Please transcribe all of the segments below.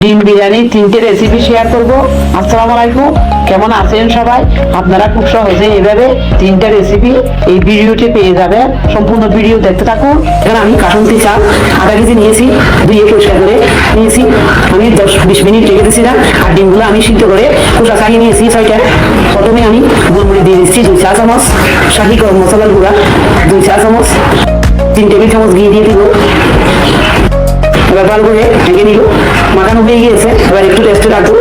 ডিম বিরিয়ানি তিনটে recipe share করব। আসসালামু আলাইকুম, কেমন আছেন সবাই? আপনারা খুব সহজে এইভাবে তিনটা রেসিপি এই ভিডিওতে পেয়ে যাবেন। সম্পূর্ণ ভিডিও দেখতে থাকুন। এখানে আমি কাসুন্দি চাল আধা কেজি নিয়েছি, ধুয়ে পরিষ্কার করে নিয়েছি। আমি 10-20 মিনিট রেখে দিয়েছিলাম। আর ডিমগুলো আমি সিদ্ধ করে খোসা ছাড়িয়ে নিয়েছি 6টা। প্রথমে আমি গোলমরিচ দিয়ে দিচ্ছি 2 চা চামচ, শাহি গরম মশলার গুঁড়া 2 চা চামচ, 3 টেবিল চামচ ঘি দিয়ে দিব। এবার ভালো করে ঢেকে নিল। মাখানো হয়ে গিয়েছে। এবার একটু রেস্টে রাখবো,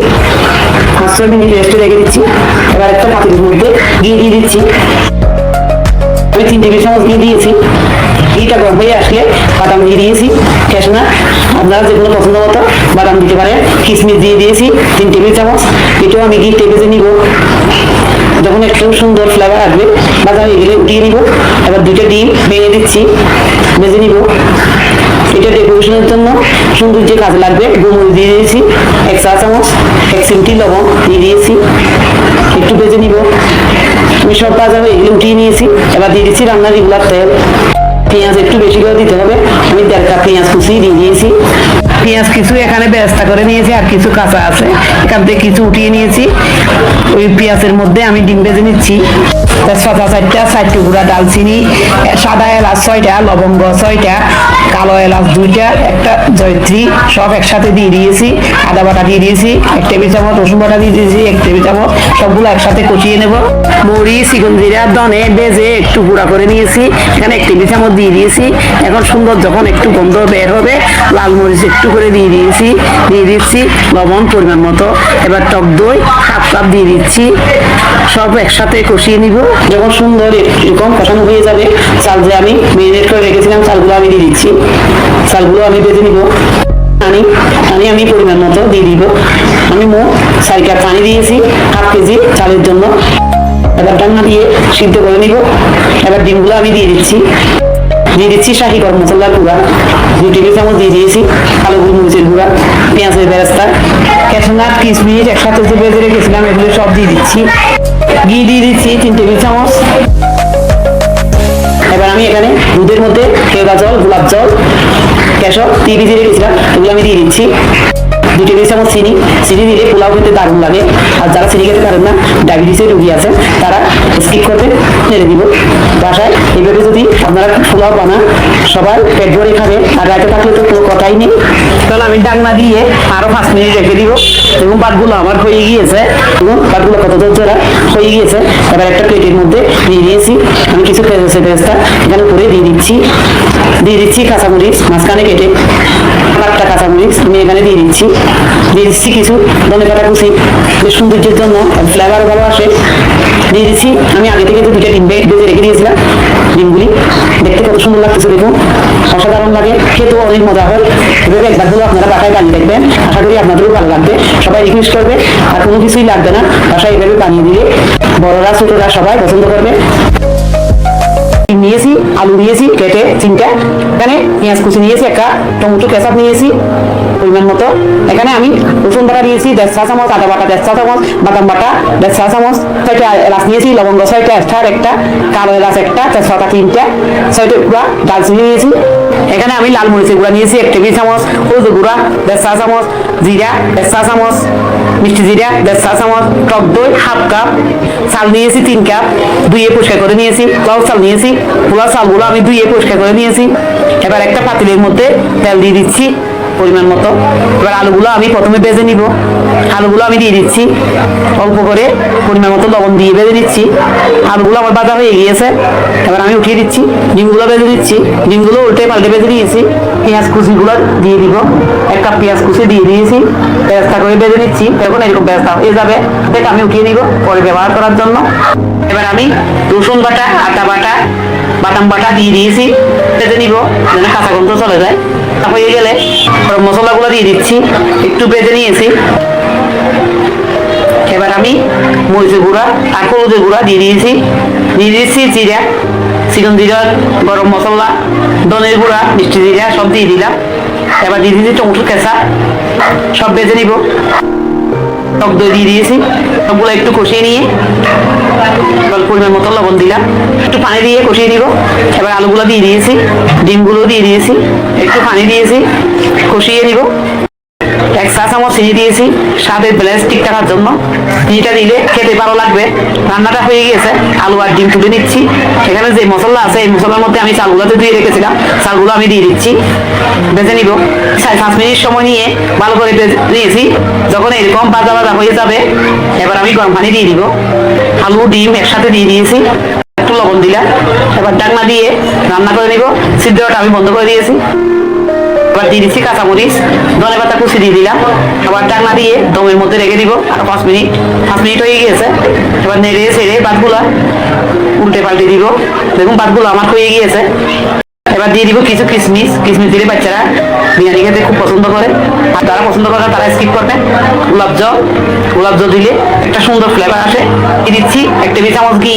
5-6 মিনিট রেস্টে রেখে দিচ্ছি। এবার একটা পাতিলের মধ্যে ঘি দিয়ে দিচ্ছি। আমি 3 টেবিল চামচ ঘি দিয়েছি। ঘিটা গরম হয়ে আসলে বাদাম দিয়ে দিয়েছি, ক্যাশনাট আপনারা যে কোনো পছন্দ মতো বাদাম দিতে পারেন। কিশমিশ দিয়ে দিয়েছি 3 টেবিল চামচ। এটাও আমি ঘিতে ভেজে নিব। যখন একটু সুন্দর ফ্লেভার আসবে বাদাম এগুলো উঠিয়ে নিব। এবার 2টা ডিম ভেঙে দিচ্ছি, ভেজে নিব। এটা ডেকোরেশনের জন্য সুন্দর যে কাজে লাগবে। গোলমরিচ দিয়ে দিয়েছি 1 চা চামচ, 1 চিমটি লবণ দিয়ে দিয়েছি, একটু ভেজে নিব। আমি সব বাজারে এগুলো উঠিয়ে নিয়েছি। এবার দিয়ে দিচ্ছি রান্নার রেগুলার তেল। পেঁয়াজ একটু বেশি করে দিতে হবে। আমি 1.5 কাপ পেঁয়াজ কুচি দিয়ে দিয়েছি। পেঁয়াজ কিছু এখানে বেরেস্তা করে নিয়েছি, আর কিছু কাঁচা আছে, এখান থেকে কিছু উঠিয়ে নিয়েছি। ওই পেঁয়াজের মধ্যে আমি ডিম ভেজে নিচ্ছি। তেজপাতা 4টা, 4 টুকরা দালচিনি, সাদা এলাচ 6টা, লবঙ্গ 6টা, কালো এলাচ 2টা, একটা জয়ত্রী, সব একসাথে দিয়ে দিয়েছি। আদা বাটা দিয়ে দিয়েছি 1 টেবিল চামচ, রসুন বাটা দিয়ে দিয়েছি 1 টেবিল চামচ। সবগুলো একসাথে কষিয়ে নেব। মরিচ, চিকন জিরা, ধনে ভেজে একটু গুঁড়া করে নিয়েছি, এখানে 1 টেবিল চামচ দিয়ে দিয়েছি। এখন সুন্দর যখন একটু গন্ধ বের হবে, লাল মরিচ একটু করে দিয়ে দিয়েছি, দিয়ে দিচ্ছি লবণ পরিমাণ মতো। এবার টক দই 1/2 কাপ দিয়ে দিচ্ছি। সব একসাথে কষিয়ে নিব। যখন সুন্দর এরকম কষানো হয়ে যাবে, চাল যে আমি মেরিনেট করে রেখেছিলাম চালগুলো আমি দিয়ে দিচ্ছি। চালগুলো আমি ভেজে নিব। পানি আমি পরিমাণ মতো দিয়ে দিব। আমি মোট 4 কাপ পানি দিয়েছি 1/2 কেজি চালের জন্য। এবার ঢাকনা দিয়ে সিদ্ধ করে নিব। এবার ডিমগুলো আমি দিয়ে দিচ্ছি। দিয়ে দিচ্ছি শাহি গরম মশলার গুঁড়া 2 টেবিল চামচ দিয়ে দিয়েছি, কালো গোলমরিচের গুঁড়া, পেঁয়াজের বেরেস্তা, ক্যাশনাট, কিশমিশ একসাথে যে ভেজে রেখেছিলাম এগুলো সব দিয়ে দিচ্ছি। ঘি দিয়ে দিচ্ছি 3 টেবিল চামচ। এবার আমি এখানে দুধের মধ্যে কেওড়া জল, গোলাপ জল, কেশর দিয়ে ভিজিয়ে রেখেছিলাম, এগুলো আমি দিয়ে দিচ্ছি। 2 টেবিল চামচ চিনি দিলে পোলাও খেতে দারুণ লাগে। আর যারা চিনি খেতে পারেন না, ডায়াবেটিসের রোগী আছে, তারা স্কিপ করতে ছেড়ে দিব। বাসায় এইভাবে যদি আপনারা পোলাও বানান, সবাই পেট ভরে খাবে। আর রাইতে থাকলে তো কোনো কথাই নেই। তাহলে আমি ডাকনা দিয়ে আরো 5 মিনিট রেখে দিব। এবং ভাতগুলো আমার হয়ে গিয়েছে, এবং ভাতগুলো কত ধৈর্যরা হয়ে গিয়েছে। এবার একটা প্লেটের মধ্যে দিয়ে দিয়েছি। আমি কিছু পেস্তা এখানে করে দিয়ে দিচ্ছি কাঁচামরিচ মাঝখানে কেটে, 8টা কাঁচামরিচ আমি এখানে দিয়ে দিচ্ছি কিছু ধনেপাতা কুচি, বেশ সৌন্দর্যের জন্য, ফ্লেভার ভালো আসে। দিয়ে দিচ্ছি আমি আগে থেকে 2টা ডিম ভেজে রেখে দিয়েছিলাম। ডিমগুলি দেখতে কত সুন্দর লাগতেছে, দেখুন, অসাধারণ লাগে, খেতেও অনেক মজা হয়। এভাবে একবার হলেও আপনারা বাসায় বানিয়ে দেখবেন, আশা করি আপনাদেরও ভালো লাগবে। সবাই রিকোয়েস্ট করবে, আর কোনো কিছুই লাগবে না, বাসায় এভাবে বানিয়ে দিলে বড়রা ছোটরা সবাই পছন্দ করবে। নিয়েছি, আলু নিয়েছি কেটে 3টা, এখানে পেঁয়াজ কুচি নিয়েছি 1 কাপ, টমেটো কেচাপ নিয়েছি পরিমাণ মতো। এখানে আমি রসুন বাটা দিয়েছি 1.5 চা চামচ, আদা বাটা 1.5 চা চামচ, বাদাম বাটা 1.5 চা চামচ, 6টা এলাচ নিয়েছি, লবঙ্গ 6টা, স্টার 1টা, কালো এলাচ 1টা, তেজপাতা 3টা, 6টা গুঁড়া দালচিনি নিয়েছি। এখানে আমি লাল মরিচের গুঁড়া নিয়েছি 1 টেবিল চামচ, হলুদ গুঁড়া 1.5 চা চামচ, জিরা 1 চা চামচ, মিষ্টি জিরা 1.5 চা চামচ, টক দই 1/2 কাপ, চাল নিয়েছি 3 কাপ, ধুয়ে পরিষ্কার করে নিয়েছি, লাউ চাল নিয়েছি, পোলাও চালগুলো আমি ধুয়ে পরিষ্কার করে নিয়েছি। এবার একটা পাতিলের মধ্যে তেল দিয়ে দিচ্ছি পরিমাণ মতো। এবার আলুগুলো আমি প্রথমে ভেজে নিব। আলুগুলো আমি দিয়ে দিচ্ছি অল্প করে, পরিমাণ মতো লবণ দিয়ে ভেজে দিচ্ছি। আলুগুলো আমার ভাজা হয়ে গিয়েছে। এবার আমি উঠিয়ে দিচ্ছি, ডিমগুলো ভেজে দিচ্ছি। ডিমগুলো উল্টে পাল্টে ভেজে দিয়েছি। পেঁয়াজ কুচিগুলো দিয়ে দিব, 1 কাপ পেঁয়াজ কুচি দিয়ে দিয়েছি, বেরেস্তা করে ভেজে নিচ্ছি। এখন এরকম বেরেস্তা হয়ে যাবে, দেখ আমি উঠিয়ে নিব পরে ব্যবহার করার জন্য। এবার আমি রসুন বাটা, আদা বাটা, বাদাম বাটা দিয়ে দিয়েছি, ভেজে নিব যেন কাঁচা গন্ধ চলে যায়। হয়ে গেলে মশলাগুলো দিয়ে দিচ্ছি, একটু ভেজে নিয়েছি। এবার আমি মরিচের গুঁড়া আর হলুদের গুঁড়া দিয়ে দিয়েছি জিরা, চিকন জিরা, গরম মশলা, ধনের গুঁড়া, মিষ্টি জিরা সব দিয়ে দিলাম। এবার দিয়ে দিয়েছি টমেটো কেঁচা, সব ভেজে নিব। টক দই দিয়ে দিয়েছি, সবগুলো একটু কষিয়ে নিয়ে পরিমাণ মতো লবণ দিলাম, একটু পানি দিয়ে কষিয়ে নিব। এবার আলুগুলো দিয়ে দিয়েছি, ডিমগুলো দিয়ে দিয়েছি, একটু পানি দিয়েছি, কষিয়ে নিব। 1 চা চামচ চিনি দিয়েছি স্বাদের ব্যালেন্স ঠিক রাখার জন্য। চিনিটা দিলে খেতে ভালো লাগবে। রান্নাটা হয়ে গিয়েছে, আলু আর ডিম তুলে নিচ্ছি। এখানে যে মশলা আছে এই মশলার মধ্যে আমি চালগুলোতে ধুয়ে রেখেছিলাম, চালগুলো আমি দিয়ে দিচ্ছি, ভেজে নিব। 4-5 মিনিট সময় নিয়ে ভালো করে ভেজে নিয়েছি। যখন এরকম ভাজা ভাজা হয়ে যাবে এবার আমি গরম পানি দিয়ে দিব। আলু ডিম একসাথে দিয়ে দিয়েছি, একটু লবণ দিলাম। এবার ঢাকনা দিয়ে রান্না করে নিব। সিদ্ধটা আমি বন্ধ করে দিয়েছি। এবার দিয়ে দিচ্ছি কাঁচামরিচ, ধনেপাতা কুচি দিয়ে দিলাম। আবার ঢাকনা দিয়ে দমের মধ্যে রেখে দিব আর 5 মিনিট। 5 মিনিট হয়ে গিয়েছে। এবার নেড়ে ছেড়ে ভাতগুলা উল্টে পাল্টে দিব। দেখুন ভাতগুলো আমার হয়ে গিয়েছে। এবার দিয়ে দিব কিছু কিশমিশ। কিশমিশ দিলে বাচ্চারা বিরিয়ানি খেতে খুব পছন্দ করে, আর যারা পছন্দ করে তারা স্কিপ করবেন। গোলাপ জল দিলে একটা সুন্দর ফ্লেভার আসে। দিয়ে দিচ্ছি 1 টেবিল চামচ ঘি।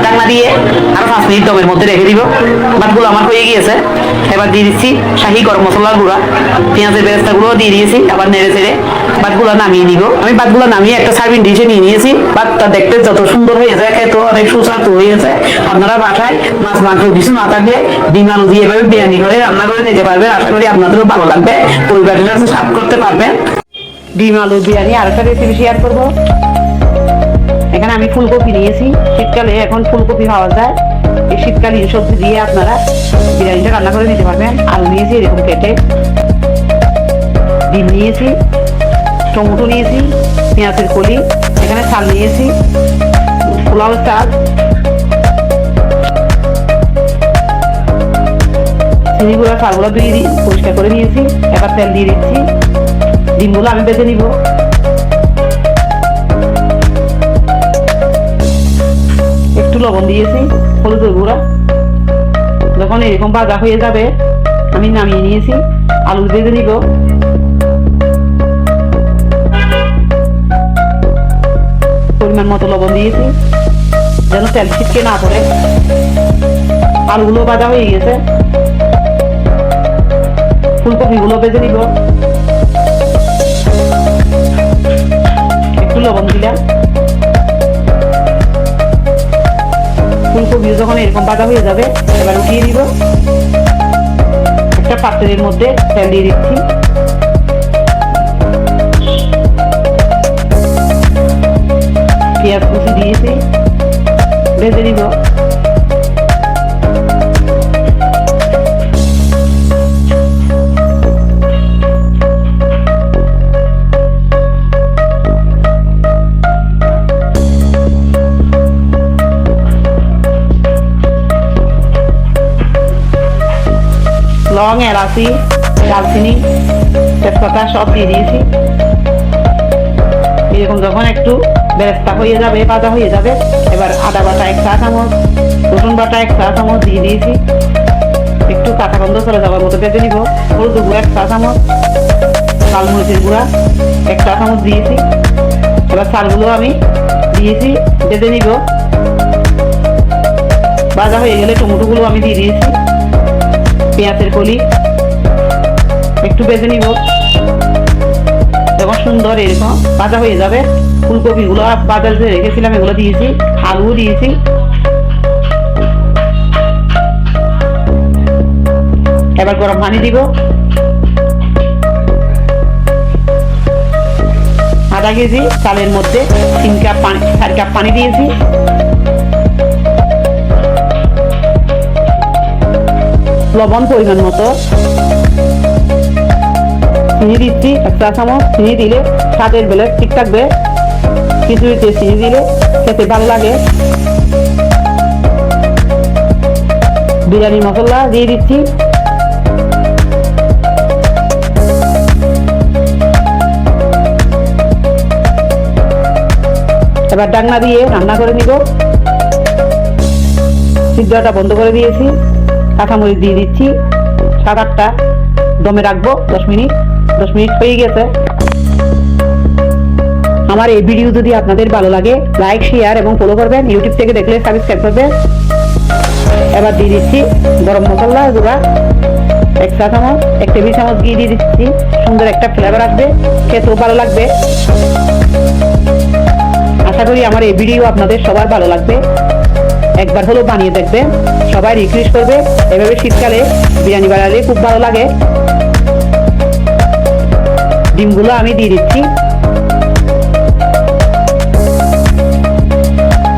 ঢাকনা দিয়ে আরো 5 মিনিট দমের মধ্যে রেখে দিব। ভাতগুলো আমার হয়ে গিয়েছে। এবার দিয়ে দিচ্ছি শাহি গরম মশলার গুঁড়া, পেঁয়াজের বেরেস্তাগুলো দিয়ে দিয়েছি। আবার নেড়ে ছেড়ে ভাতগুলো নামিয়ে নিব। আমি ভাতগুলো নামিয়ে একটা সার্ভিং ডিশে নিয়ে নিয়েছি। ভাতটা দেখতে যত সুন্দর হয়েছে খেতে অনেক সুস্বাদু হয়েছে। আপনারা বাসায় মাছ মাংস কিছু না থাকলে ডিম আলু দিয়ে এভাবে বিরিয়ানি করে রান্না করে নিতে পারবেন। আশা করি আপনাদেরও ভালো লাগবে, পরিবারের সাথে সার্ভ করতে পারবেন। ডিম আলু বিরিয়ানি আরেকটা রেসিপি শেয়ার করব। এখানে আমি ফুলকপি নিয়েছি। শীতকালে এখন ফুলকপি পাওয়া যায়। এই শীতকালীন সবজি দিয়ে আপনারা বিরিয়ানিটা রান্না করে নিতে পারবেন। আলু নিয়েছি এরকম কেটে, ডিম নিয়েছি, টমেটো নিয়েছি, পেঁয়াজের কলি, এখানে চাল নিয়েছি, পোলাও চাল, চিনিগুলো চালগুলো ধুয়ে পরিষ্কার করে নিয়েছি। এবার তেল দিয়ে দিচ্ছি। ডিমগুলো আমি বেজে নিব। একটু লবণ দিয়েছি, হলুদের গুঁড়া। যখন এরকম ভাজা হয়ে যাবে আমি নামিয়ে নিয়েছি। আলু ভেজে নিব। পরিমাণ মতো লবণ দিয়েছি যেন তেল ছিটকে না পড়ে। আলুগুলো ভাজা হয়ে গেছে। ফুলকপিগুলো ভেজে নিব। একটু লবণ দিলাম। ফুলকপি যখন এরকম ভাজা হয়ে যাবে এবার উঠিয়ে দিব। একটা পাত্রের মধ্যে তেল দিয়ে দিচ্ছি। পেঁয়াজ কুচি দিয়েছি, ভেজে নিব। লং, এলাচি, দারচিনি, তেজপাতা সব দিয়ে দিয়েছি। এরকম যখন একটু বেরেস্তা হয়ে যাবে, ভাজা হয়ে যাবে, এবার আদা বাটা 1 চা চামচ, রসুন বাটা 1 চা চামচ দিয়ে দিয়েছি। একটু কাঁচা গন্ধ চলে যাওয়ার মতো ভেজে নিব। হলুদ গুঁড়া 1 চা চামচ, লাল মরিচের গুঁড়া 1 চা চামচ দিয়েছি। এবার চালগুলো আমি দিয়েছি, ভেজে নিব। ভাজা হয়ে গেলে টমেটোগুলো আমি দিয়ে দিয়েছি, পেঁয়াজের কলি একটু ভেজে নিব। যখন সুন্দর এরকম ভাজা হয়ে যাবে ফুলকপিগুলো বাজার যে রেখেছিলাম এগুলো দিয়েছি, আলু দিয়েছি। এবার গরম পানি দিব। আধা কেজি চালের মধ্যে 3 কাপ পানি, 4 কাপ পানি দিয়েছি। লবণ পরিমাণ মতো, চিনি দিচ্ছি 1 চা চামচ। চিনি দিলে স্বাদের বেলে ঠিক থাকবে। খিচুড়িতে চিনি দিলে খেতে ভালো লাগে। বিরিয়ানি মশলা দিয়ে দিচ্ছি। এবার ঢাকনা দিয়ে রান্না করে নিব। সিদ্ধটা বন্ধ করে দিয়েছি। কাঁচামরিচ দিয়ে দিচ্ছি 7-8টা। দমে রাখবো 10 মিনিট। 10 মিনিট হয়ে গেছে। আমার এই ভিডিও যদি আপনাদের ভালো লাগে লাইক, শেয়ার এবং ফলো করবেন। ইউটিউব থেকে দেখলে সাবস্ক্রাইব করবেন। এবার দিয়ে দিচ্ছি গরম মশলা গুঁড়া 1 চা চামচ, 1 টেবিল চামচ ঘি দিয়ে দিচ্ছি। সুন্দর একটা ফ্লেভার আসবে, খেতেও ভালো লাগবে। আশা করি আমার এই ভিডিও আপনাদের সবার ভালো লাগবে। একবার হলেও বানিয়ে দেখবেন। সবাই রিকোয়েস্ট করবে এভাবে শীতকালে বিরিয়ানি বানালে খুব ভালো লাগে। ডিমগুলো আমি দিয়ে দিচ্ছি।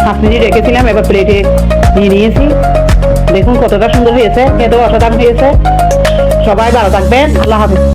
5 মিনিট রেখেছিলাম, এবার প্লেটে নিয়ে নিয়েছি। দেখুন কতটা সুন্দর হয়েছে, খেতেও অসাধারণ হয়েছে। সবাই ভালো থাকবেন, আল্লাহ হাফেজ।